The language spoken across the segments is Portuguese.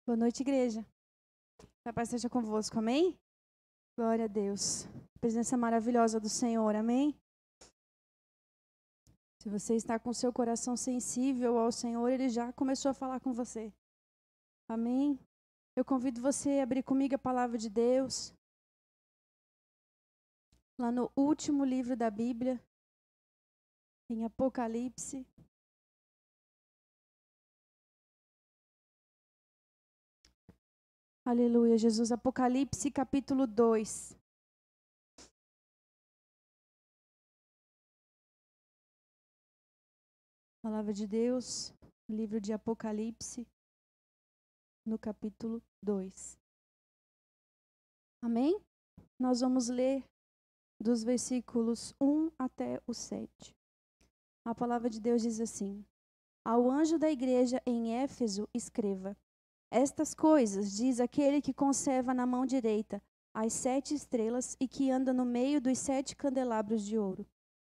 Boa noite, igreja. Que a paz seja convosco, amém? Glória a Deus. A presença maravilhosa do Senhor, amém? Se você está com seu coração sensível ao Senhor, Ele já começou a falar com você. Amém? Eu convido você a abrir comigo a palavra de Deus. Lá no último livro da Bíblia, em Apocalipse. Aleluia, Jesus. Apocalipse, capítulo 2. Palavra de Deus, livro de Apocalipse, no capítulo 2. Amém? Nós vamos ler dos versículos 1 até o 7. A palavra de Deus diz assim: Ao anjo da igreja em Éfeso escreva: Estas coisas diz aquele que conserva na mão direita as 7 estrelas e que anda no meio dos 7 candelabros de ouro.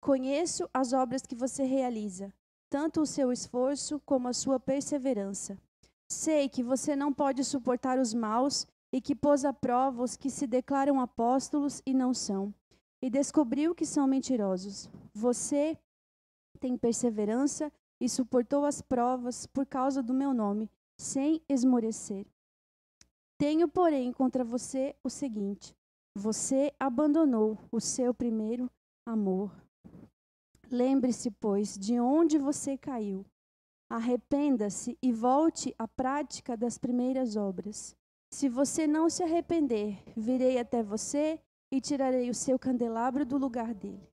Conheço as obras que você realiza, tanto o seu esforço como a sua perseverança. Sei que você não pode suportar os maus e que pôs à prova os que se declaram apóstolos e não são, e descobriu que são mentirosos. Você tem perseverança e suportou as provas por causa do meu nome, sem esmorecer. Tenho, porém, contra você o seguinte: você abandonou o seu primeiro amor. Lembre-se, pois, de onde você caiu. Arrependa-se e volte à prática das primeiras obras. Se você não se arrepender, virei até você e tirarei o seu candelabro do lugar dele.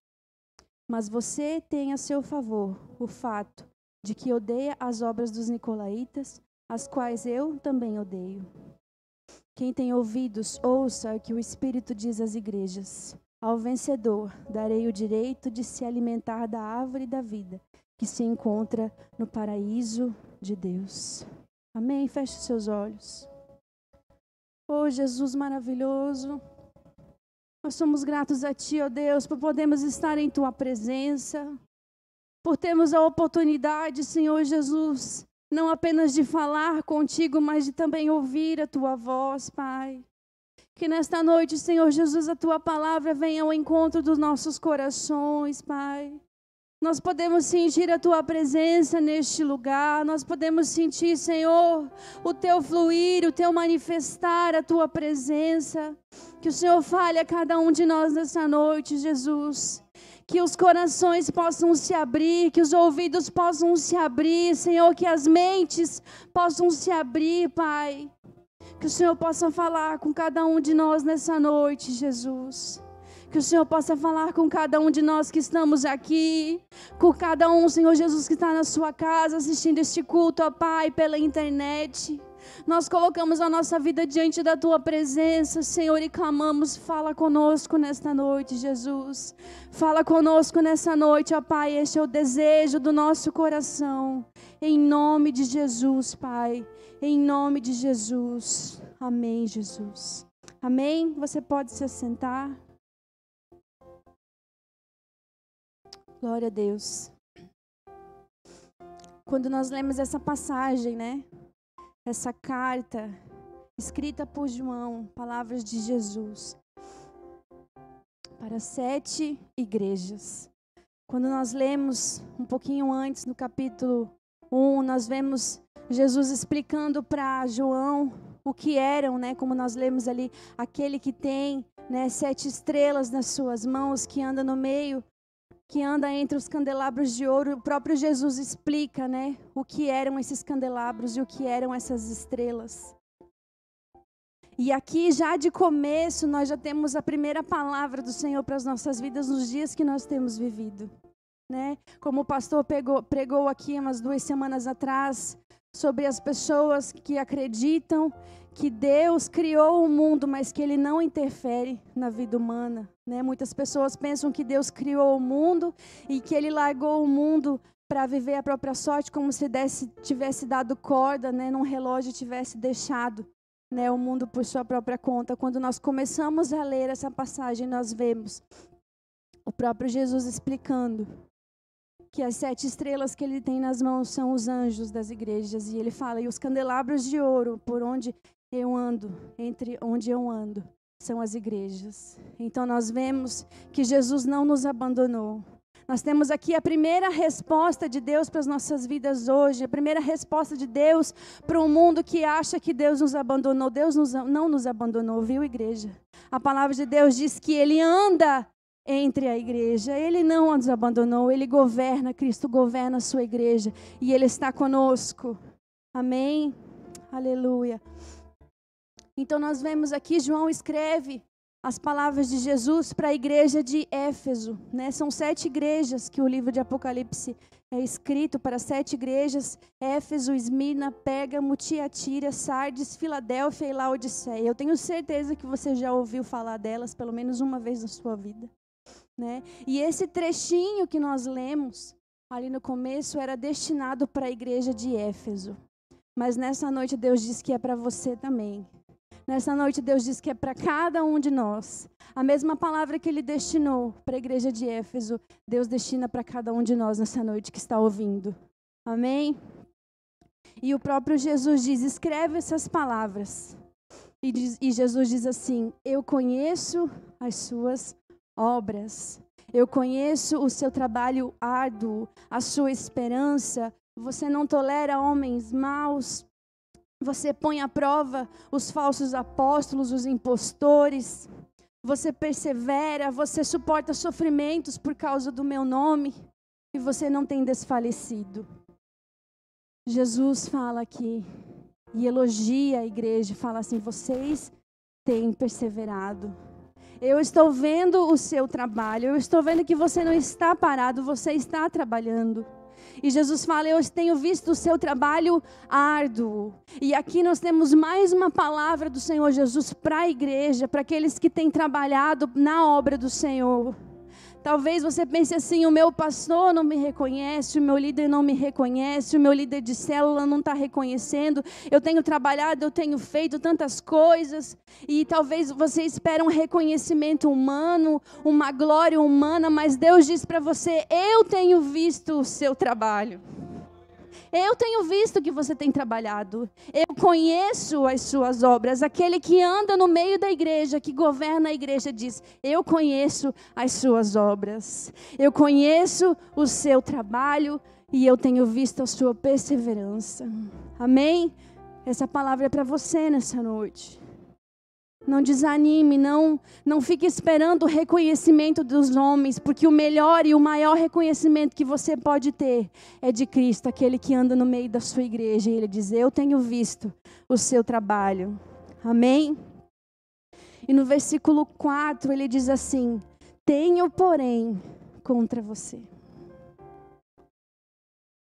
Mas você tem a seu favor o fato de que odeia as obras dos nicolaítas, as quais eu também odeio. Quem tem ouvidos, ouça o que o Espírito diz às igrejas. Ao vencedor darei o direito de se alimentar da árvore da vida, que se encontra no paraíso de Deus. Amém? Feche seus olhos. Oh, Jesus maravilhoso, nós somos gratos a Ti, ó Deus, por podermos estar em Tua presença, por termos a oportunidade, Senhor Jesus, não apenas de falar contigo, mas de também ouvir a Tua voz, Pai. Que nesta noite, Senhor Jesus, a Tua palavra venha ao encontro dos nossos corações, Pai. Nós podemos sentir a Tua presença neste lugar, nós podemos sentir, Senhor, o Teu fluir, o Teu manifestar, a Tua presença. Que o Senhor fale a cada um de nós nessa noite, Jesus. Que os corações possam se abrir, que os ouvidos possam se abrir, Senhor, que as mentes possam se abrir, Pai. Que o Senhor possa falar com cada um de nós nessa noite, Jesus. Que o Senhor possa falar com cada um de nós que estamos aqui, com cada um, Senhor Jesus, que está na sua casa assistindo este culto, ó Pai, pela internet. Nós colocamos a nossa vida diante da Tua presença, Senhor, e clamamos: fala conosco nesta noite, Jesus. Fala conosco nessa noite, ó Pai, este é o desejo do nosso coração. Em nome de Jesus, Pai. Em nome de Jesus. Amém, Jesus. Amém? Você pode se assentar. Glória a Deus. Quando nós lemos essa passagem, né? Essa carta escrita por João, palavras de Jesus, para 7 igrejas. Quando nós lemos um pouquinho antes, no capítulo 1, nós vemos Jesus explicando para João o que eram, né? Como nós lemos ali, aquele que tem, né, 7 estrelas nas suas mãos, que anda no meio, que anda entre os candelabros de ouro. O próprio Jesus explica, né, o que eram esses candelabros e o que eram essas estrelas. E aqui, já de começo, nós já temos a primeira palavra do Senhor para as nossas vidas nos dias que nós temos vivido, né? Como o pastor pregou aqui umas 2 semanas atrás, sobre as pessoas que acreditam que Deus criou o mundo, mas que Ele não interfere na vida humana, né? Muitas pessoas pensam que Deus criou o mundo e que Ele largou o mundo para viver a própria sorte, como se tivesse dado corda, né, num relógio e tivesse deixado, né, o mundo por sua própria conta. Quando nós começamos a ler essa passagem, nós vemos o próprio Jesus explicando que as 7 estrelas que ele tem nas mãos são os anjos das igrejas. E ele fala, e os candelabros de ouro por onde eu ando, entre onde eu ando, são as igrejas. Então nós vemos que Jesus não nos abandonou. Nós temos aqui a primeira resposta de Deus para as nossas vidas hoje, a primeira resposta de Deus para um mundo que acha que Deus nos abandonou. Deus não nos abandonou, viu, igreja? A palavra de Deus diz que Ele anda entre a igreja. Ele não nos abandonou, Ele governa, Cristo governa a sua igreja e Ele está conosco. Amém? Aleluia. Então nós vemos aqui, João escreve as palavras de Jesus para a igreja de Éfeso, né? São 7 igrejas que o livro de Apocalipse é escrito para 7 igrejas: Éfeso, Esmirna, Pérgamo, Tiatira, Sardes, Filadélfia e Laodiceia. Eu tenho certeza que você já ouviu falar delas pelo menos uma vez na sua vida, né? E esse trechinho que nós lemos ali no começo era destinado para a igreja de Éfeso. Mas nessa noite Deus diz que é para você também. Nessa noite Deus diz que é para cada um de nós. A mesma palavra que Ele destinou para a igreja de Éfeso, Deus destina para cada um de nós nessa noite que está ouvindo. Amém? E o próprio Jesus diz, escreve essas palavras. E Jesus diz assim, eu conheço as suas obras. Eu conheço o seu trabalho árduo, a sua esperança. Você não tolera homens maus. Você põe à prova os falsos apóstolos, os impostores. Você persevera, você suporta sofrimentos por causa do meu nome. E você não tem desfalecido. Jesus fala aqui e elogia a igreja. Fala assim, vocês têm perseverado. Eu estou vendo o seu trabalho. Eu estou vendo que você não está parado, você está trabalhando. E Jesus fala, eu tenho visto o seu trabalho árduo. E aqui nós temos mais uma palavra do Senhor Jesus para a igreja, para aqueles que têm trabalhado na obra do Senhor. Talvez você pense assim, o meu pastor não me reconhece, o meu líder não me reconhece, o meu líder de célula não está reconhecendo. Eu tenho trabalhado, eu tenho feito tantas coisas. E talvez você espere um reconhecimento humano, uma glória humana, mas Deus diz para você, eu tenho visto o seu trabalho. Eu tenho visto que você tem trabalhado. Eu conheço as suas obras. Aquele que anda no meio da igreja, que governa a igreja, diz, eu conheço as suas obras. Eu conheço o seu trabalho e eu tenho visto a sua perseverança. Amém? Essa palavra é para você nessa noite. Não desanime, não fique esperando o reconhecimento dos homens, porque o melhor e o maior reconhecimento que você pode ter é de Cristo, aquele que anda no meio da sua igreja. E Ele diz, eu tenho visto o seu trabalho. Amém? E no versículo 4 ele diz assim, tenho porém contra você.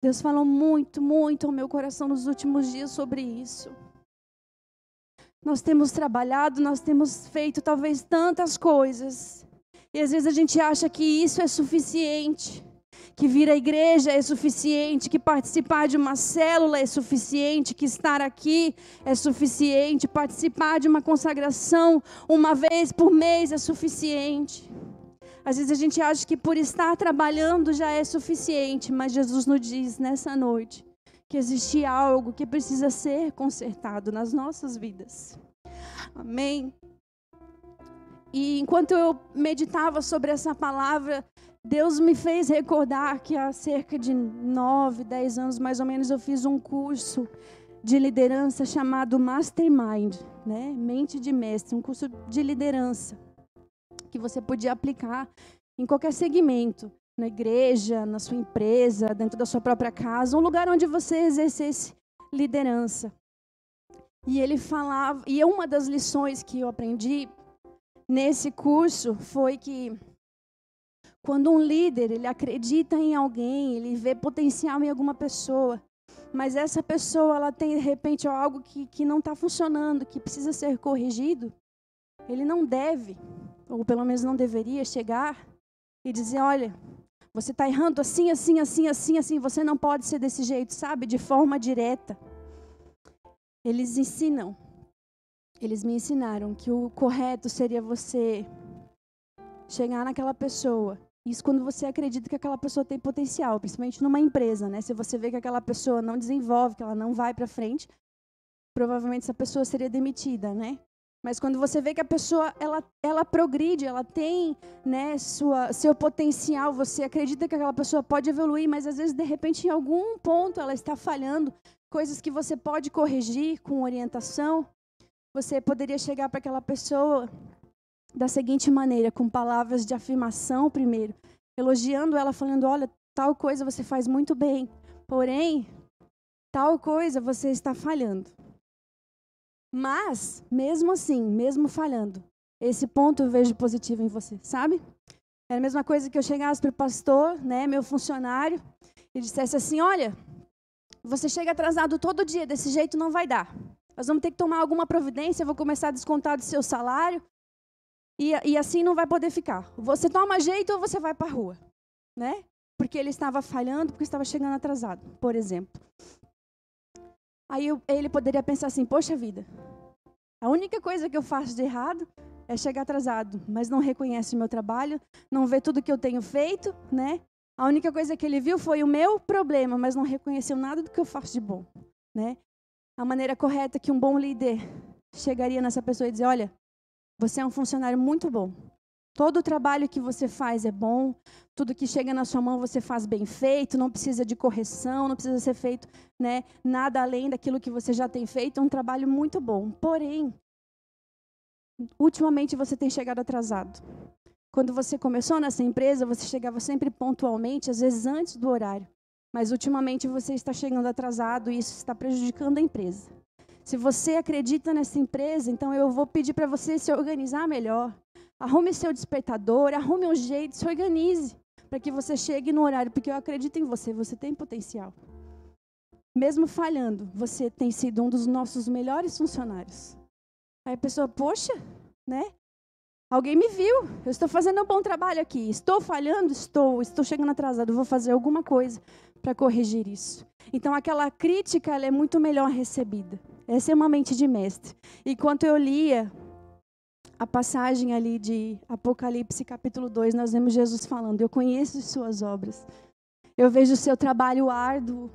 Deus falou muito, muito ao meu coração nos últimos dias sobre isso. Nós temos trabalhado, nós temos feito talvez tantas coisas. E às vezes a gente acha que isso é suficiente. Que vir à igreja é suficiente, que participar de uma célula é suficiente, que estar aqui é suficiente, participar de uma consagração uma vez por mês é suficiente. Às vezes a gente acha que por estar trabalhando já é suficiente, mas Jesus nos diz nessa noite que existe algo que precisa ser consertado nas nossas vidas. Amém? E enquanto eu meditava sobre essa palavra, Deus me fez recordar que há cerca de 9, 10 anos mais ou menos eu fiz um curso de liderança chamado Mastermind, né? Mente de Mestre, um curso de liderança que você podia aplicar em qualquer segmento. Na igreja, na sua empresa, dentro da sua própria casa, um lugar onde você exercesse liderança. E ele falava, e uma das lições que eu aprendi nesse curso foi que quando um líder, ele acredita em alguém, ele vê potencial em alguma pessoa, mas essa pessoa, ela tem de repente algo que não está funcionando, que precisa ser corrigido, ele não deve, ou pelo menos não deveria chegar e dizer, olha, você está errando assim, assim, assim, assim, assim. Você não pode ser desse jeito, sabe? De forma direta. Eles me ensinaram que o correto seria você chegar naquela pessoa Isso quando você acredita que aquela pessoa tem potencial, principalmente numa empresa, né? Se você vê que aquela pessoa não desenvolve, que ela não vai para frente, provavelmente essa pessoa seria demitida, né? Mas quando você vê que a pessoa ela progride, ela tem, né, seu potencial, você acredita que aquela pessoa pode evoluir, mas às vezes de repente em algum ponto ela está falhando, coisas que você pode corrigir com orientação, você poderia chegar para aquela pessoa da seguinte maneira, com palavras de afirmação primeiro, elogiando ela, falando, olha, tal coisa você faz muito bem, porém, tal coisa você está falhando. Mas, mesmo assim, mesmo falhando, esse ponto eu vejo positivo em você, sabe? É a mesma coisa que eu chegasse para o pastor, né, meu funcionário, e dissesse assim, olha, você chega atrasado todo dia, desse jeito não vai dar. Nós vamos ter que tomar alguma providência, eu vou começar a descontar do seu salário, e assim não vai poder ficar. Você toma jeito ou você vai para a rua, né? Porque ele estava falhando, porque estava chegando atrasado, por exemplo. Aí ele poderia pensar assim, poxa vida, a única coisa que eu faço de errado é chegar atrasado, mas não reconhece o meu trabalho, não vê tudo que eu tenho feito, né? A única coisa que ele viu foi o meu problema, mas não reconheceu nada do que eu faço de bom, né? A maneira correta que um bom líder chegaria nessa pessoa e dizer, olha, você é um funcionário muito bom. Todo o trabalho que você faz é bom, tudo que chega na sua mão você faz bem feito, não precisa de correção, não precisa ser feito, né, nada além daquilo que você já tem feito, é um trabalho muito bom. Porém, ultimamente você tem chegado atrasado. Quando você começou nessa empresa, você chegava sempre pontualmente, às vezes antes do horário. Mas ultimamente você está chegando atrasado e isso está prejudicando a empresa. Se você acredita nessa empresa, então eu vou pedir para você se organizar melhor. Arrume seu despertador, arrume um jeito, se organize para que você chegue no horário, porque eu acredito em você, você tem potencial. Mesmo falhando, você tem sido um dos nossos melhores funcionários. Aí a pessoa, poxa, né? Alguém me viu, eu estou fazendo um bom trabalho aqui, estou falhando, estou chegando atrasado, vou fazer alguma coisa para corrigir isso. Então aquela crítica, ela é muito melhor recebida. Essa é uma mente de mestre. E quando eu lia a passagem ali de Apocalipse, capítulo 2, nós vemos Jesus falando, eu conheço as suas obras, eu vejo o seu trabalho árduo,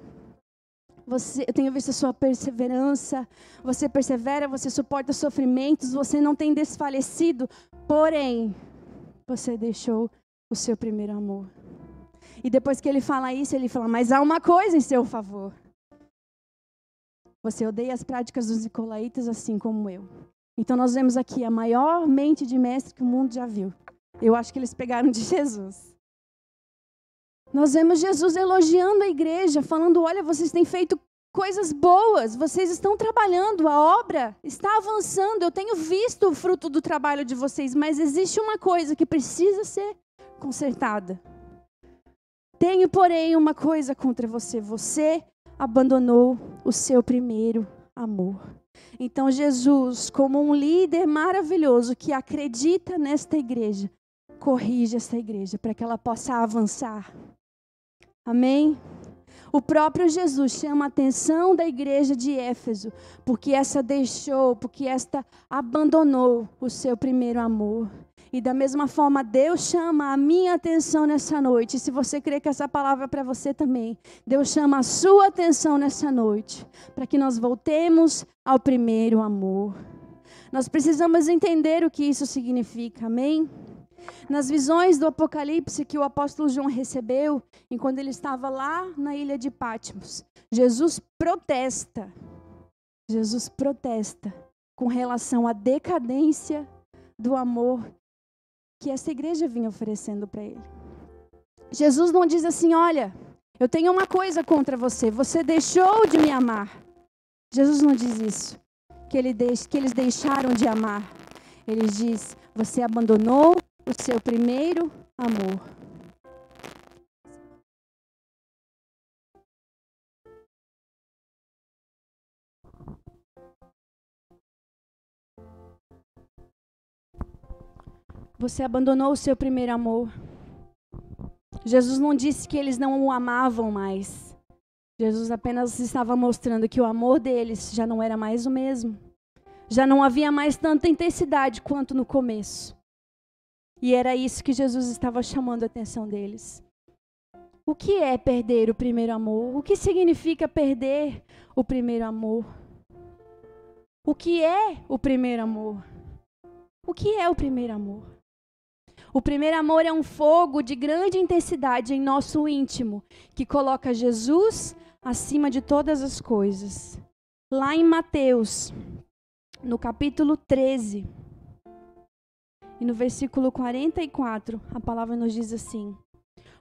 eu tenho visto a sua perseverança, você persevera, você suporta sofrimentos, você não tem desfalecido, porém, você deixou o seu primeiro amor. E depois que ele fala isso, ele fala, mas há uma coisa em seu favor. Você odeia as práticas dos nicolaítas assim como eu. Então nós vemos aqui a maior mente de mestre que o mundo já viu. Eu acho que eles pegaram de Jesus. Nós vemos Jesus elogiando a igreja, falando, olha, vocês têm feito coisas boas, vocês estão trabalhando, a obra está avançando, eu tenho visto o fruto do trabalho de vocês, mas existe uma coisa que precisa ser consertada. Tenho, porém, uma coisa contra você, você abandonou o seu primeiro amor. Então Jesus, como um líder maravilhoso que acredita nesta igreja, corrige esta igreja para que ela possa avançar. Amém? O próprio Jesus chama a atenção da igreja de Éfeso, porque esta abandonou o seu primeiro amor. E da mesma forma, Deus chama a minha atenção nessa noite. Se você crê que essa palavra é para você também, Deus chama a sua atenção nessa noite, para que nós voltemos ao primeiro amor. Nós precisamos entender o que isso significa, amém? Nas visões do Apocalipse que o apóstolo João recebeu, enquanto ele estava lá na ilha de Patmos, Jesus protesta com relação à decadência do amor que essa igreja vinha oferecendo para ele. Jesus não diz assim, olha, eu tenho uma coisa contra você, você deixou de me amar. Jesus não diz isso, que eles deixaram de amar. Ele diz, você abandonou o seu primeiro amor. Você abandonou o seu primeiro amor. Jesus não disse que eles não o amavam mais. Jesus apenas estava mostrando que o amor deles já não era mais o mesmo. Já não havia mais tanta intensidade quanto no começo. E era isso que Jesus estava chamando a atenção deles. O que é perder o primeiro amor? O que significa perder o primeiro amor? O que é o primeiro amor? O que é o primeiro amor? O primeiro amor é um fogo de grande intensidade em nosso íntimo, que coloca Jesus acima de todas as coisas. Lá em Mateus, no capítulo 13, e no versículo 44, a palavra nos diz assim: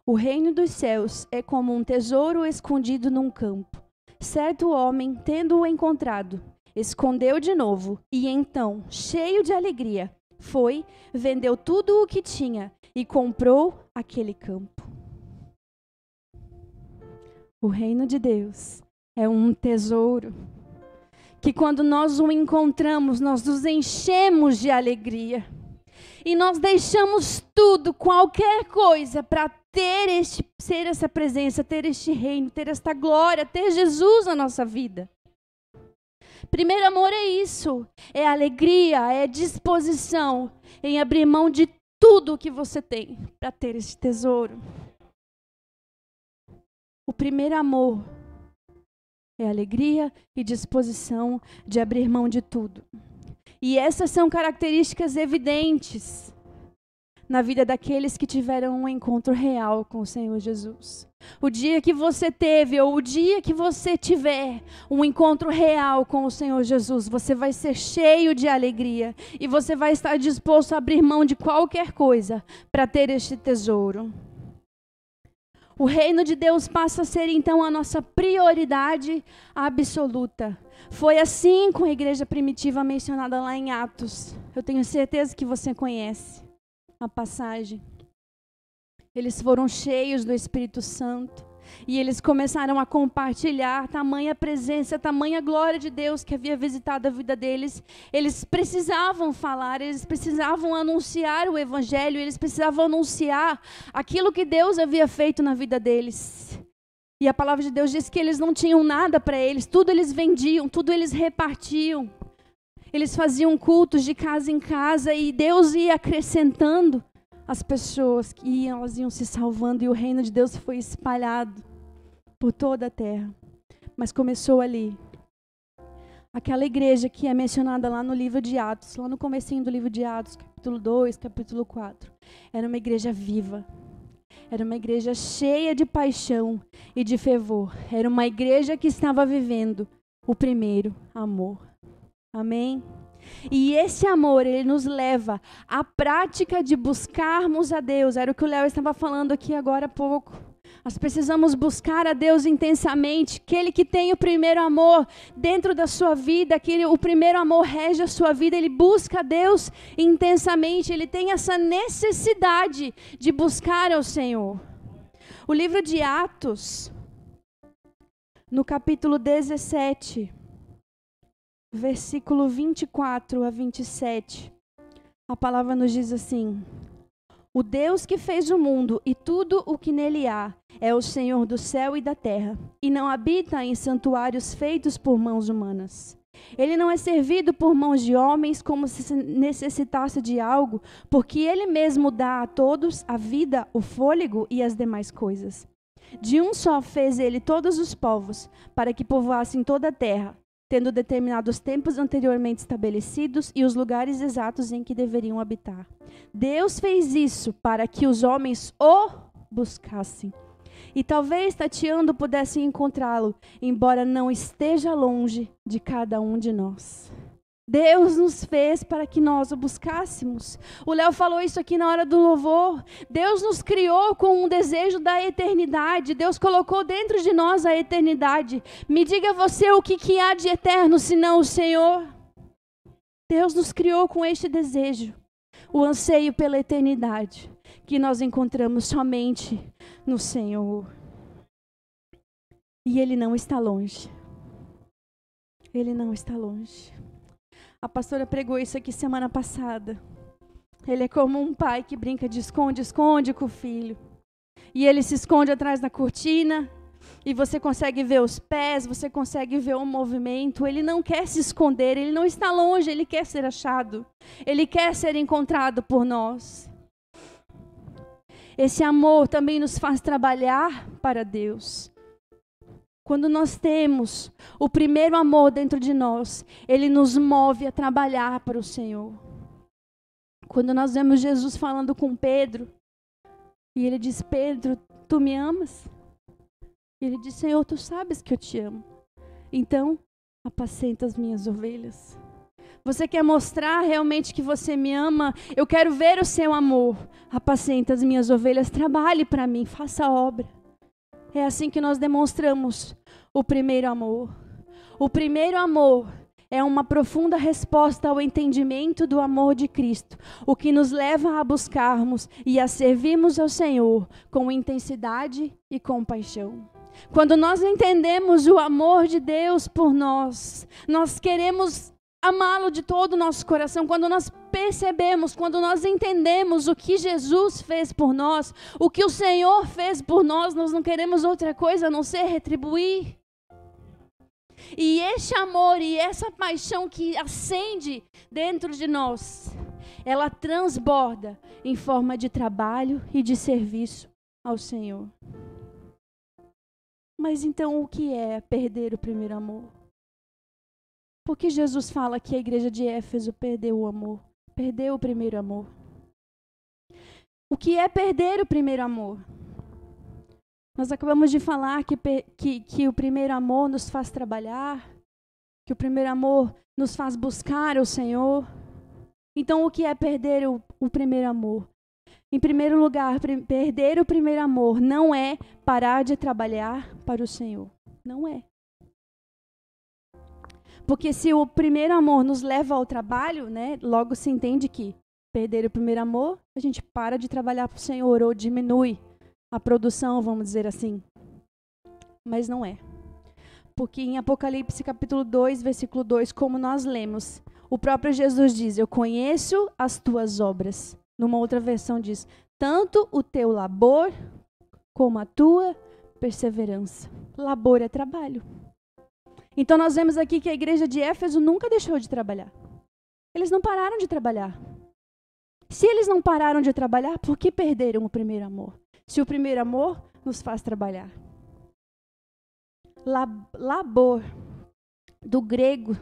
o reino dos céus é como um tesouro escondido num campo. Certo homem, tendo-o encontrado, escondeu de novo, e então, cheio de alegria, foi, vendeu tudo o que tinha e comprou aquele campo. O reino de Deus é um tesouro que quando nós o encontramos, nós nos enchemos de alegria. E nós deixamos tudo, qualquer coisa, para ser essa presença, ter este reino, ter esta glória, ter Jesus na nossa vida. Primeiro amor é isso, é alegria, é disposição em abrir mão de tudo que você tem para ter este tesouro. O primeiro amor é alegria e disposição de abrir mão de tudo. E essas são características evidentes na vida daqueles que tiveram um encontro real com o Senhor Jesus. O dia que você teve, ou o dia que você tiver um encontro real com o Senhor Jesus, você vai ser cheio de alegria e você vai estar disposto a abrir mão de qualquer coisa para ter este tesouro. O reino de Deus passa a ser então a nossa prioridade absoluta. Foi assim com a igreja primitiva mencionada lá em Atos. Eu tenho certeza que você conhece a passagem. Eles foram cheios do Espírito Santo e eles começaram a compartilhar tamanha presença, tamanha glória de Deus que havia visitado a vida deles. Eles precisavam falar, eles precisavam anunciar o Evangelho, eles precisavam anunciar aquilo que Deus havia feito na vida deles. E a palavra de Deus diz que eles não tinham nada para eles, tudo eles vendiam, tudo eles repartiam. Eles faziam cultos de casa em casa e Deus ia acrescentando as pessoas que elas iam se salvando e o reino de Deus foi espalhado por toda a terra. Mas começou ali. Aquela igreja que é mencionada lá no livro de Atos, lá no comecinho do livro de Atos, capítulo 2, capítulo 4. Era uma igreja viva. Era uma igreja cheia de paixão e de fervor. Era uma igreja que estava vivendo o primeiro amor. Amém? E esse amor, ele nos leva à prática de buscarmos a Deus. Era o que o Léo estava falando aqui agora há pouco. Nós precisamos buscar a Deus intensamente. Aquele que tem o primeiro amor dentro da sua vida, o primeiro amor rege a sua vida, ele busca a Deus intensamente. Ele tem essa necessidade de buscar ao Senhor. O livro de Atos, no capítulo 17... versículo 24 a 27, a palavra nos diz assim: o Deus que fez o mundo e tudo o que nele há é o Senhor do céu e da terra, e não habita em santuários feitos por mãos humanas. Ele não é servido por mãos de homens como se necessitasse de algo, porque ele mesmo dá a todos a vida, o fôlego e as demais coisas. De um só fez ele todos os povos, para que povoassem toda a terra, tendo determinado os tempos anteriormente estabelecidos e os lugares exatos em que deveriam habitar. Deus fez isso para que os homens o buscassem. E talvez tateando pudessem encontrá-lo, embora não esteja longe de cada um de nós. Deus nos fez para que nós o buscássemos. O Léo falou isso aqui na hora do louvor. Deus nos criou com um desejo da eternidade. Deus colocou dentro de nós a eternidade. Me diga você o que há de eterno, senão o Senhor. Deus nos criou com este desejo, o anseio pela eternidade, que nós encontramos somente no Senhor. E Ele não está longe. Ele não está longe. A pastora pregou isso aqui semana passada. Ele é como um pai que brinca de esconde-esconde com o filho. E ele se esconde atrás da cortina, e você consegue ver os pés, você consegue ver o movimento. Ele não quer se esconder, ele não está longe, ele quer ser achado. Ele quer ser encontrado por nós. Esse amor também nos faz trabalhar para Deus. Quando nós temos o primeiro amor dentro de nós, ele nos move a trabalhar para o Senhor. Quando nós vemos Jesus falando com Pedro, e ele diz: Pedro, tu me amas? E ele diz: Senhor, tu sabes que eu te amo. Então, apacenta as minhas ovelhas. Você quer mostrar realmente que você me ama? Eu quero ver o seu amor. Apacenta as minhas ovelhas, trabalhe para mim, faça a obra. É assim que nós demonstramos o primeiro amor. O primeiro amor é uma profunda resposta ao entendimento do amor de Cristo, o que nos leva a buscarmos e a servirmos ao Senhor com intensidade e compaixão. Quando nós entendemos o amor de Deus por nós, nós queremos amá-lo de todo o nosso coração. Quando nós percebemos, quando nós entendemos o que Jesus fez por nós, o que o Senhor fez por nós, nós não queremos outra coisa a não ser retribuir. E este amor e essa paixão que acende dentro de nós, ela transborda em forma de trabalho e de serviço ao Senhor. Mas então o que é perder o primeiro amor? Por que Jesus fala que a igreja de Éfeso perdeu o amor? Perdeu o primeiro amor. O que é perder o primeiro amor? Nós acabamos de falar que o primeiro amor nos faz trabalhar, que o primeiro amor nos faz buscar o Senhor. Então, o que é perder o primeiro amor? Em primeiro lugar, perder o primeiro amor não é parar de trabalhar para o Senhor. Não é. Porque se o primeiro amor nos leva ao trabalho, né, logo se entende que perder o primeiro amor, a gente para de trabalhar para o Senhor ou diminui a produção, vamos dizer assim. Mas não é. Porque em Apocalipse capítulo 2, versículo 2, como nós lemos, o próprio Jesus diz: eu conheço as tuas obras. Numa outra versão diz: tanto o teu labor como a tua perseverança. Labor é trabalho. Então nós vemos aqui que a igreja de Éfeso nunca deixou de trabalhar. Eles não pararam de trabalhar. Se eles não pararam de trabalhar, por que perderam o primeiro amor? Se o primeiro amor nos faz trabalhar. Labor, do grego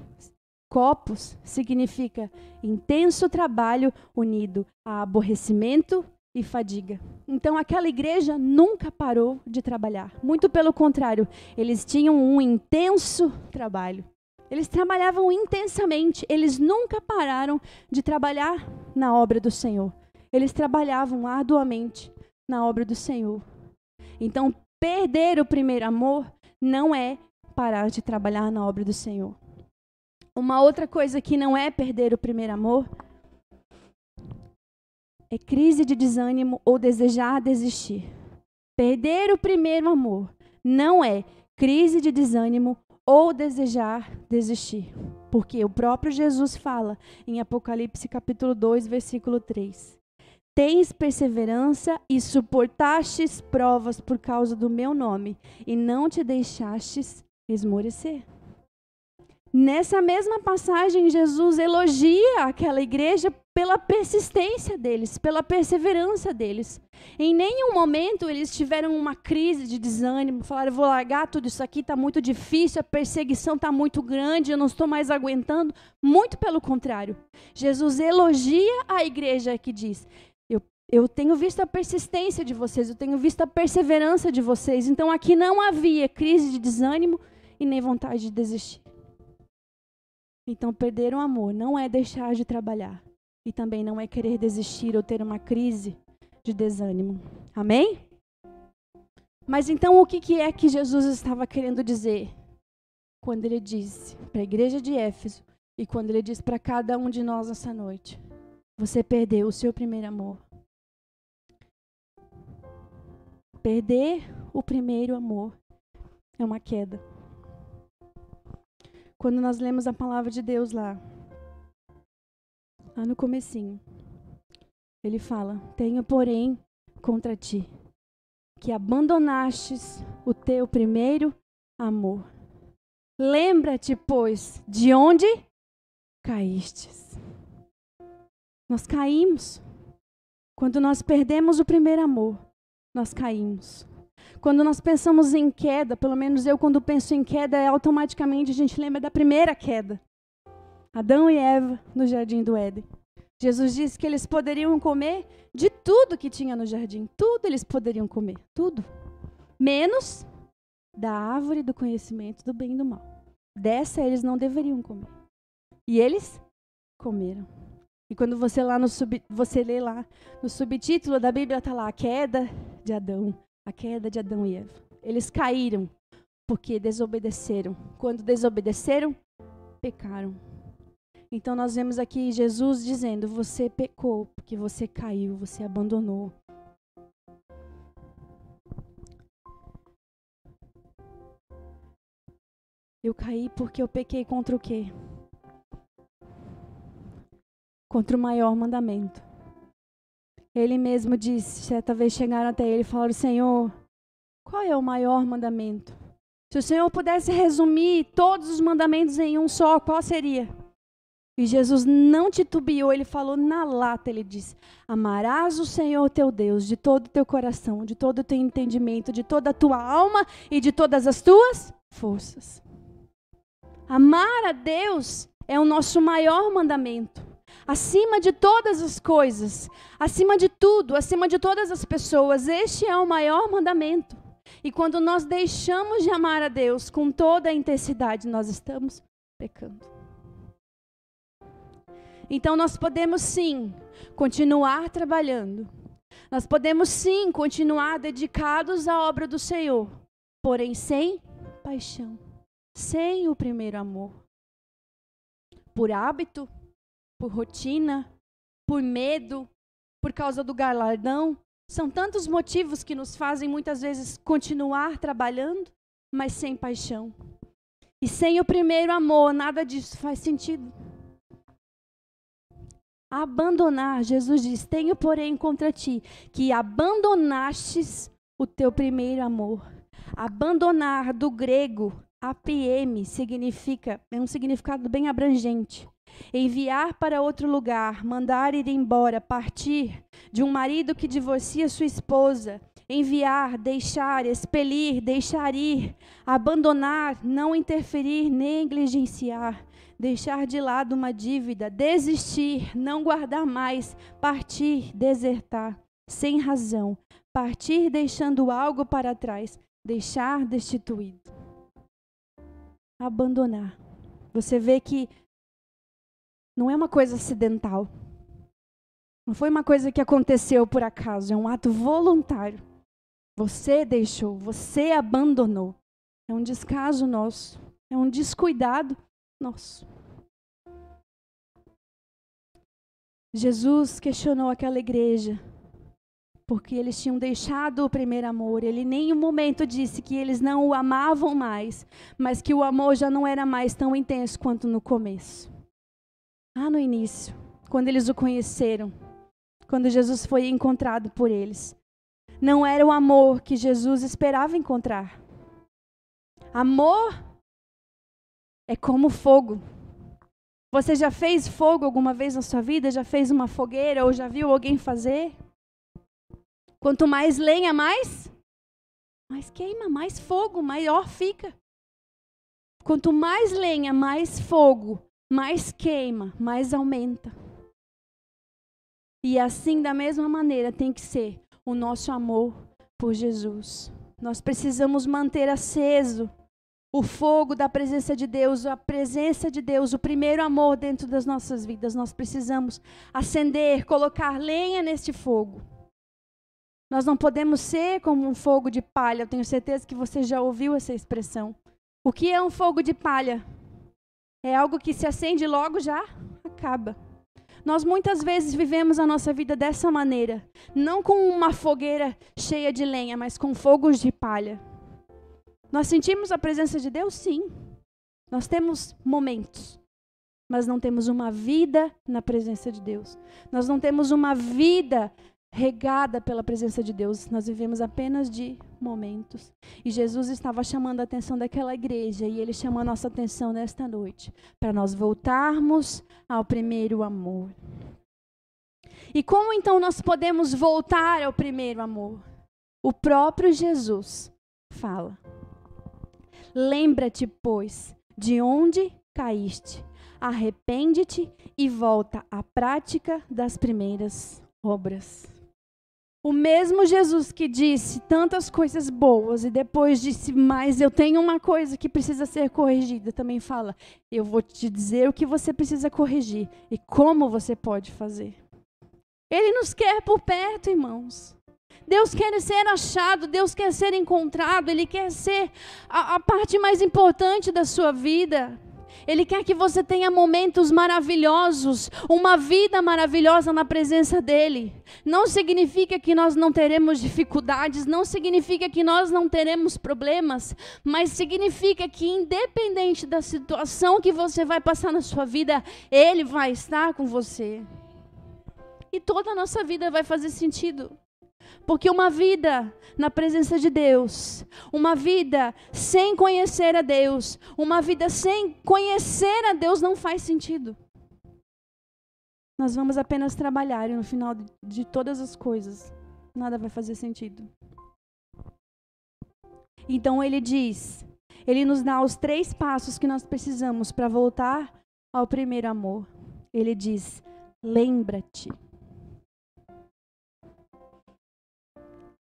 copos, significa intenso trabalho unido a aborrecimento e fadiga. Então aquela igreja nunca parou de trabalhar. Muito pelo contrário, eles tinham um intenso trabalho. Eles trabalhavam intensamente. Eles nunca pararam de trabalhar na obra do Senhor. Eles trabalhavam arduamente na obra do Senhor. Então, perder o primeiro amor não é parar de trabalhar na obra do Senhor. Uma outra coisa que não é perder o primeiro amor é crise de desânimo ou desejar desistir. Perder o primeiro amor não é crise de desânimo ou desejar desistir. Porque o próprio Jesus fala em Apocalipse capítulo 2, versículo 3. Tens perseverança e suportastes provas por causa do meu nome e não te deixastes esmorecer. Nessa mesma passagem, Jesus elogia aquela igreja pela persistência deles, pela perseverança deles. Em nenhum momento eles tiveram uma crise de desânimo, falaram: vou largar tudo isso aqui, está muito difícil, a perseguição está muito grande, eu não estou mais aguentando. Muito pelo contrário. Jesus elogia a igreja que diz: eu tenho visto a persistência de vocês, eu tenho visto a perseverança de vocês. Então aqui não havia crise de desânimo e nem vontade de desistir. Então perder o amor não é deixar de trabalhar. E também não é querer desistir ou ter uma crise de desânimo. Amém? Mas então o que é que Jesus estava querendo dizer? Quando ele disse para a igreja de Éfeso e quando ele disse para cada um de nós essa noite: você perdeu o seu primeiro amor. Perder o primeiro amor é uma queda. Quando nós lemos a palavra de Deus lá no comecinho, ele fala: tenho, porém, contra ti, que abandonastes o teu primeiro amor. Lembra-te, pois, de onde caístes. Nós caímos. Quando nós perdemos o primeiro amor, nós caímos. Quando nós pensamos em queda, pelo menos eu quando penso em queda, automaticamente a gente lembra da primeira queda. Adão e Eva no jardim do Éden. Jesus disse que eles poderiam comer de tudo que tinha no jardim. Tudo eles poderiam comer, tudo. Menos da árvore do conhecimento do bem e do mal. Dessa eles não deveriam comer. E eles comeram. E quando você lê lá no subtítulo da Bíblia, está lá a queda de Adão e Eva. Eles caíram porque desobedeceram. Quando desobedeceram, pecaram. Então nós vemos aqui Jesus dizendo, você pecou porque você caiu, você abandonou. Eu caí porque eu pequei contra o quê? Contra o maior mandamento. Ele mesmo disse, certa vez chegaram até ele e falaram, Senhor, qual é o maior mandamento? Se o Senhor pudesse resumir todos os mandamentos em um só, qual seria? E Jesus não titubeou, ele falou na lata, ele disse, amarás o Senhor teu Deus de todo o teu coração, de todo o teu entendimento, de toda a tua alma e de todas as tuas forças. Amar a Deus é o nosso maior mandamento. Acima de todas as coisas, acima de tudo, acima de todas as pessoas, este é o maior mandamento. E quando nós deixamos de amar a Deus com toda a intensidade, nós estamos pecando. Então nós podemos sim continuar trabalhando. Nós podemos sim continuar dedicados à obra do Senhor, porém sem paixão, sem o primeiro amor. Por hábito, por rotina, por medo, por causa do galardão. São tantos motivos que nos fazem muitas vezes continuar trabalhando, mas sem paixão. E sem o primeiro amor, nada disso faz sentido. Abandonar, Jesus diz, tenho porém contra ti, que abandonastes o teu primeiro amor. Abandonar, do grego, APM, é um significado bem abrangente. Enviar para outro lugar, mandar ir embora, partir, de um marido que divorcia sua esposa, enviar, deixar, expelir, deixar ir, abandonar, não interferir, negligenciar, deixar de lado uma dívida, desistir, não guardar mais, partir, desertar, sem razão, partir deixando algo para trás, deixar destituído. Abandonar. Você vê que não é uma coisa acidental. Não foi uma coisa que aconteceu por acaso, é um ato voluntário. Você deixou, você abandonou. É um descaso nosso, é um descuidado nosso. Jesus questionou aquela igreja, porque eles tinham deixado o primeiro amor. Ele em nenhum momento disse que eles não o amavam mais, mas que o amor já não era mais tão intenso quanto no começo. No início, quando eles o conheceram, quando Jesus foi encontrado por eles, não era o amor que Jesus esperava encontrar. Amor é como fogo. Você já fez fogo alguma vez na sua vida? Já fez uma fogueira ou já viu alguém fazer? Quanto mais lenha, mais queima, mais fogo, maior fica. Quanto mais lenha, mais fogo, mais queima, mais aumenta. E assim, da mesma maneira, tem que ser o nosso amor por Jesus. Nós precisamos manter aceso o fogo da presença de Deus, a presença de Deus, o primeiro amor dentro das nossas vidas. Nós precisamos acender, colocar lenha neste fogo. Nós não podemos ser como um fogo de palha. Eu tenho certeza que você já ouviu essa expressão. O que é um fogo de palha? É algo que se acende e logo já acaba. Nós muitas vezes vivemos a nossa vida dessa maneira. Não com uma fogueira cheia de lenha, mas com fogos de palha. Nós sentimos a presença de Deus? Sim. Nós temos momentos. Mas não temos uma vida na presença de Deus. Nós não temos uma vida regada pela presença de Deus. Nós vivemos apenas de momentos. E Jesus estava chamando a atenção daquela igreja, e Ele chama a nossa atenção nesta noite, para nós voltarmos ao primeiro amor. E como então nós podemos voltar ao primeiro amor? O próprio Jesus fala: lembra-te, pois, de onde caíste, arrepende-te e volta à prática das primeiras obras. O mesmo Jesus que disse tantas coisas boas e depois disse, mas eu tenho uma coisa que precisa ser corrigida, também fala, eu vou te dizer o que você precisa corrigir e como você pode fazer. Ele nos quer por perto, irmãos. Deus quer ser achado, Deus quer ser encontrado, Ele quer ser a parte mais importante da sua vida. Ele quer que você tenha momentos maravilhosos, uma vida maravilhosa na presença dEle. Não significa que nós não teremos dificuldades, não significa que nós não teremos problemas, mas significa que independente da situação que você vai passar na sua vida, Ele vai estar com você. E toda a nossa vida vai fazer sentido. Porque uma vida na presença de Deus, uma vida sem conhecer a Deus, uma vida sem conhecer a Deus não faz sentido. Nós vamos apenas trabalhar e no final de todas as coisas, nada vai fazer sentido. Então ele diz, ele nos dá os 3 passos que nós precisamos para voltar ao primeiro amor. Ele diz, lembra-te.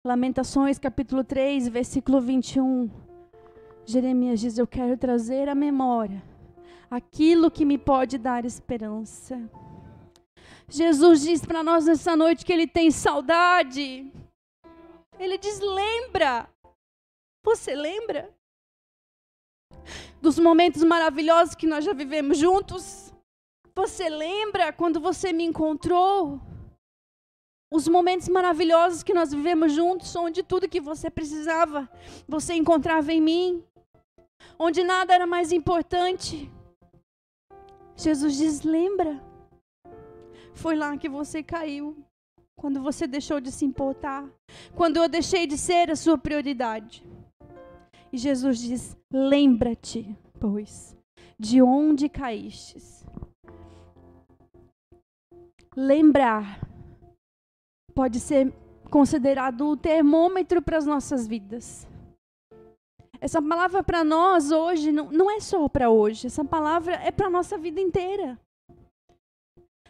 Lamentações, capítulo 3, versículo 21. Jeremias diz, eu quero trazer à memória aquilo que me pode dar esperança. Jesus diz para nós nessa noite que Ele tem saudade. Ele diz, lembra. Você lembra? Dos momentos maravilhosos que nós já vivemos juntos? Você lembra quando você me encontrou? Os momentos maravilhosos que nós vivemos juntos, onde tudo que você precisava, você encontrava em mim. Onde nada era mais importante. Jesus diz, lembra? Foi lá que você caiu. Quando você deixou de se importar. Quando eu deixei de ser a sua prioridade. E Jesus diz, lembra-te, pois, de onde caístes. Lembrar pode ser considerado o termômetro para as nossas vidas. Essa palavra para nós hoje, não é só para hoje. Essa palavra é para a nossa vida inteira.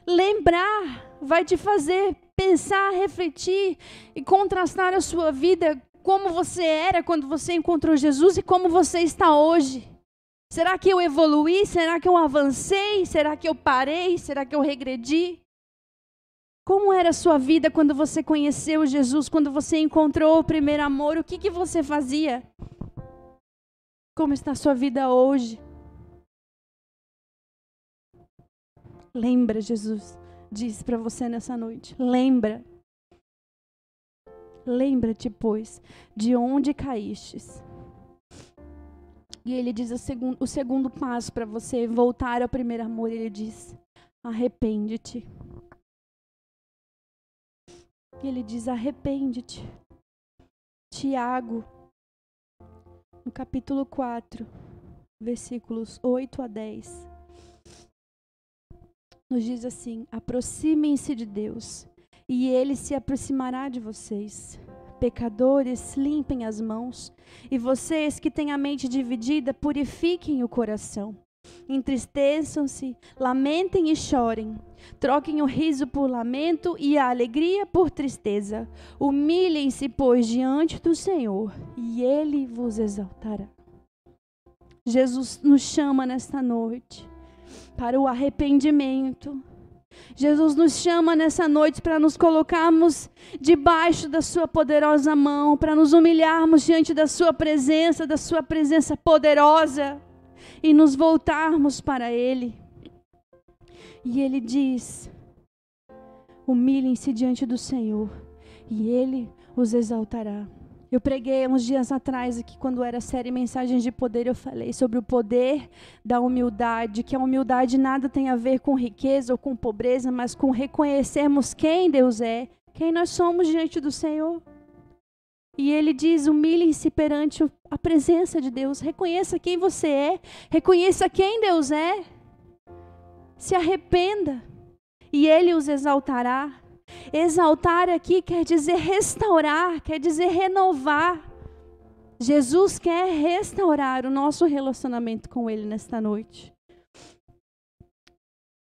Lembrar vai te fazer pensar, refletir e contrastar a sua vida, como você era quando você encontrou Jesus e como você está hoje. Será que eu evoluí? Será que eu avancei? Será que eu parei? Será que eu regredi? Como era a sua vida quando você conheceu Jesus, quando você encontrou o primeiro amor? O que você fazia? Como está a sua vida hoje? Lembra, Jesus diz para você nessa noite. Lembra. Lembra-te, pois, de onde caístes. E ele diz o segundo passo para você voltar ao primeiro amor. Ele diz, arrepende-te. Ele diz, arrepende-te. Tiago, no capítulo 4, versículos 8 a 10, nos diz assim, aproximem-se de Deus, e Ele se aproximará de vocês. Pecadores, limpem as mãos, e vocês que têm a mente dividida, purifiquem o coração. Entristeçam-se, lamentem e chorem. Troquem o riso por lamento e a alegria por tristeza. Humilhem-se, pois, diante do Senhor, e Ele vos exaltará. Jesus nos chama nesta noite para o arrependimento. Jesus nos chama nessa noite para nos colocarmos debaixo da sua poderosa mão, para nos humilharmos diante da sua presença poderosa e nos voltarmos para Ele. E Ele diz, humilhem-se diante do Senhor e Ele os exaltará. Eu preguei uns dias atrás aqui, quando era a série Mensagens de Poder, eu falei sobre o poder da humildade, que a humildade nada tem a ver com riqueza ou com pobreza, mas com reconhecermos quem Deus é, quem nós somos diante do Senhor. E Ele diz, humilhem-se perante a presença de Deus, reconheça quem você é, reconheça quem Deus é, se arrependa, e Ele os exaltará. Exaltar aqui quer dizer restaurar, quer dizer renovar. Jesus quer restaurar o nosso relacionamento com Ele nesta noite.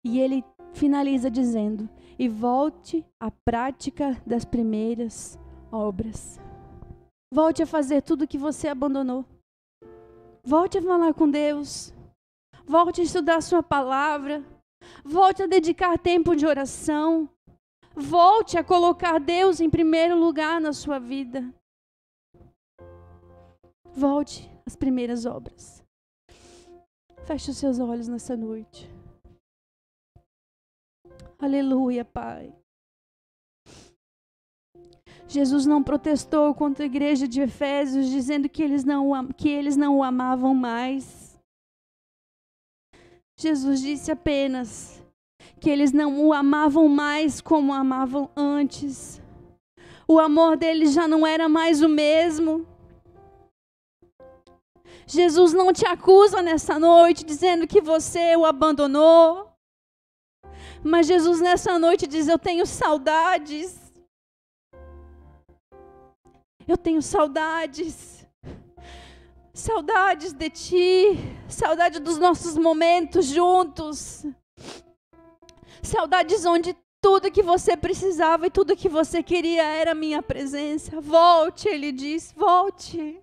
E Ele finaliza dizendo: e volte à prática das primeiras obras. Volte a fazer tudo que você abandonou. Volte a falar com Deus. Volte a estudar a sua palavra. Volte a dedicar tempo de oração. Volte a colocar Deus em primeiro lugar na sua vida. Volte às primeiras obras. Feche os seus olhos nessa noite. Aleluia, Pai. Jesus não protestou contra a igreja de Efésios, dizendo que eles não o amavam mais. Jesus disse apenas que eles não o amavam mais como amavam antes. O amor deles já não era mais o mesmo. Jesus não te acusa nessa noite dizendo que você o abandonou. Mas Jesus nessa noite diz: eu tenho saudades. Eu tenho saudades. Saudades de ti. Saudade dos nossos momentos juntos. Saudades onde tudo que você precisava e tudo que você queria era a minha presença. Volte, ele diz, volte.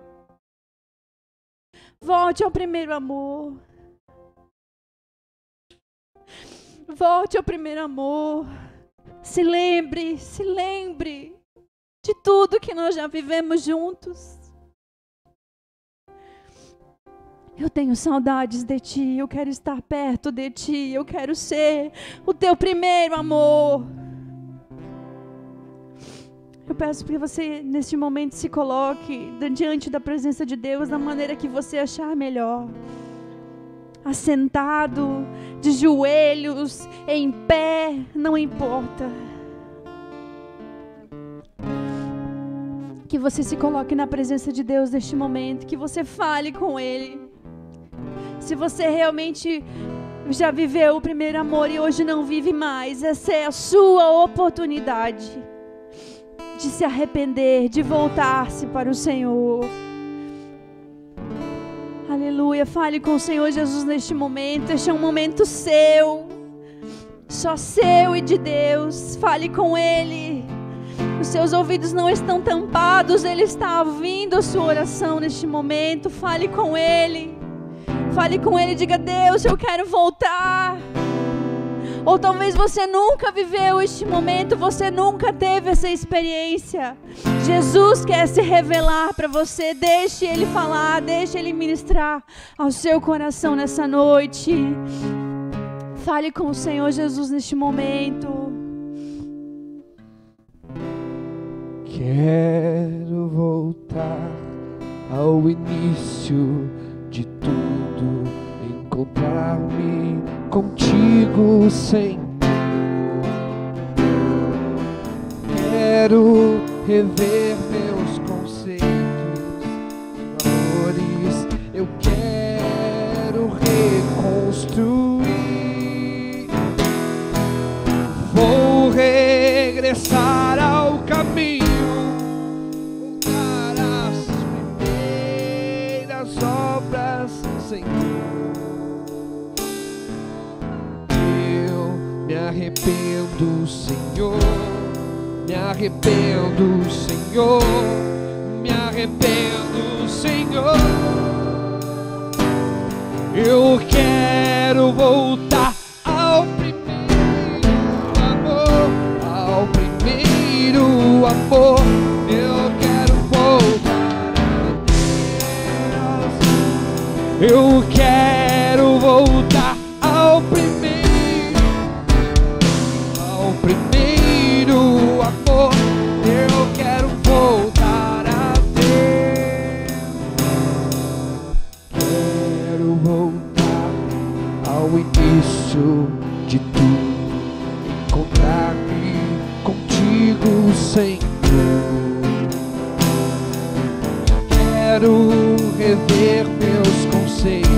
Volte ao primeiro amor. Volte ao primeiro amor. Se lembre de tudo que nós já vivemos juntos. Eu tenho saudades de ti, eu quero estar perto de ti, eu quero ser o teu primeiro amor. Eu peço que você, neste momento, se coloque diante da presença de Deus da maneira que você achar melhor. Assentado, de joelhos, em pé, não importa. Que você se coloque na presença de Deus neste momento, que você fale com Ele. Se você realmente já viveu o primeiro amor e hoje não vive mais, essa é a sua oportunidade de se arrepender, de voltar-se para o Senhor. Aleluia, fale com o Senhor Jesus neste momento. Este é um momento seu, só seu e de Deus. Fale com Ele. Os seus ouvidos não estão tampados, Ele está ouvindo a sua oração neste momento. Fale com Ele. Fale com Ele e diga: Deus, eu quero voltar. Ou talvez você nunca viveu este momento, você nunca teve essa experiência. Jesus quer se revelar para você. Deixe Ele falar, deixe Ele ministrar ao seu coração nessa noite. Fale com o Senhor Jesus neste momento. Quero voltar ao início de tudo, encontrar-me contigo, Senhor. Quero rever meus conceitos e valores. Eu quero reconstruir. Vou regressar ao caminho, voltar às primeiras obras, Senhor. Me arrependo, Senhor, me arrependo, Senhor, me arrependo, Senhor. Eu quero voltar ao primeiro amor, ao primeiro amor. Eu quero voltar a Deus. Eu quero voltar ao primeiro amor, eu quero voltar a Deus. Quero voltar ao início de tudo, encontrar-me contigo, Senhor. Quero rever meus conceitos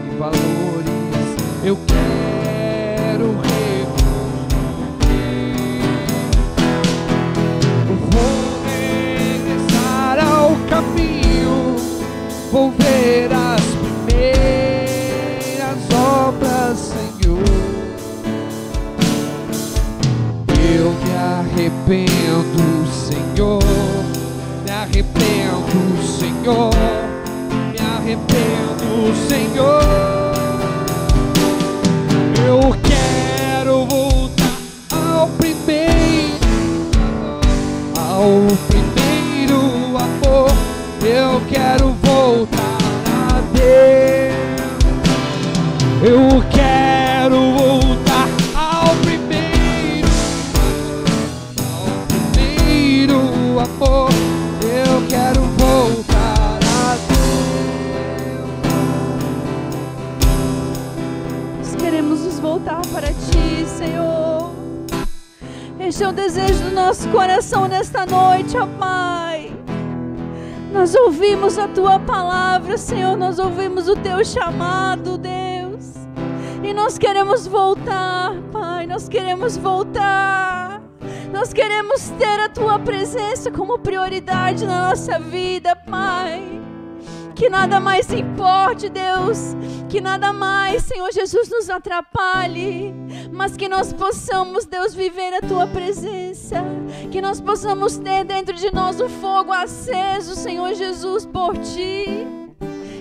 e valores. Eu quero reconstruir. arrependo, Senhor. Eu quero voltar ao primeiro amor. Eu quero voltar a Deus. Eu quero voltar ao primeiro amor. Eu quero voltar a Deus. Nós queremos nos voltar para Ti, Senhor. Este é o desejo do nosso coração nesta noite, ó Pai. Nós ouvimos a Tua palavra, Senhor. Nós ouvimos o Teu chamado, Deus. E nós queremos voltar, Pai. Nós queremos voltar. Nós queremos ter a Tua presença como prioridade na nossa vida, Pai. Que nada mais importe, Deus. Que nada mais, Senhor Jesus, nos atrapalhe. Mas que nós possamos, Deus, viver a Tua presença. Que nós possamos ter dentro de nós um fogo aceso, Senhor Jesus, por Ti.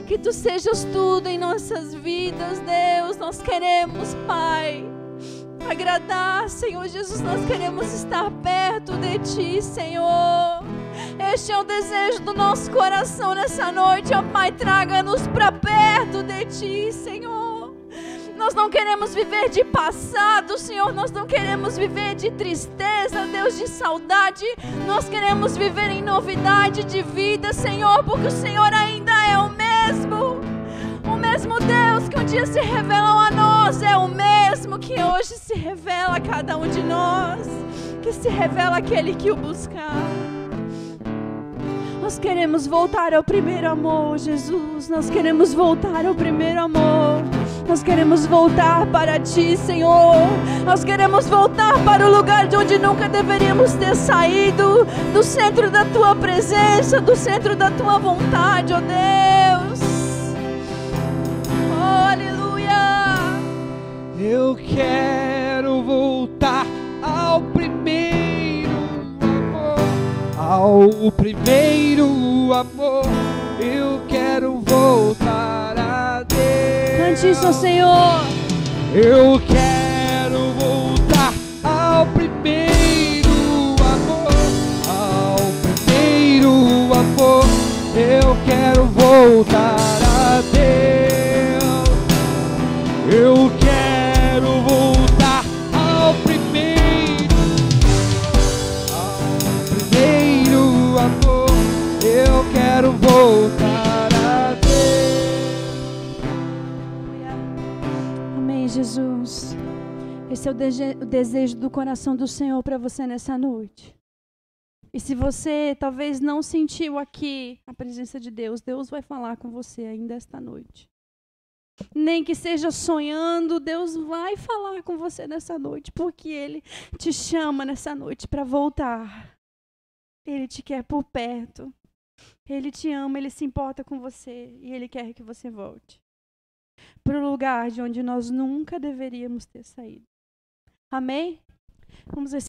Que Tu sejas tudo em nossas vidas, Deus. Nós queremos, Pai, agradar, Senhor Jesus. Nós queremos estar perto de Ti, Senhor. Este é o desejo do nosso coração nessa noite, ó Pai. Traga-nos para perto de Ti, Senhor. Nós não queremos viver de passado, Senhor. Nós não queremos viver de tristeza, Deus, de saudade. Nós queremos viver em novidade de vida, Senhor, porque o Senhor ainda é o mesmo. O mesmo Deus que um dia se revelou a nós é o mesmo que hoje se revela a cada um de nós, que se revela aquele que o buscar. Nós queremos voltar ao primeiro amor, Jesus. Nós queremos voltar ao primeiro amor. Nós queremos voltar para Ti, Senhor. Nós queremos voltar para o lugar de onde nunca deveríamos ter saído, do centro da Tua presença, do centro da Tua vontade, ó Deus. Oh, aleluia. Eu quero voltar ao primeiro amor. Ao primeiro amor. Eu quero voltar a Deus. Cante isso, Senhor. Eu quero voltar ao primeiro amor. Ao primeiro amor. Eu quero voltar a Deus. Eu quero voltar ao primeiro amor. Eu quero voltar a Deus. Amém, Jesus. Esse é o desejo do coração do Senhor para você nessa noite. E se você talvez não sentiu aqui a presença de Deus, Deus vai falar com você ainda esta noite. Nem que seja sonhando, Deus vai falar com você nessa noite, porque Ele te chama nessa noite para voltar. Ele te quer por perto. Ele te ama, Ele se importa com você e Ele quer que você volte para o lugar de onde nós nunca deveríamos ter saído. Amém? Vamos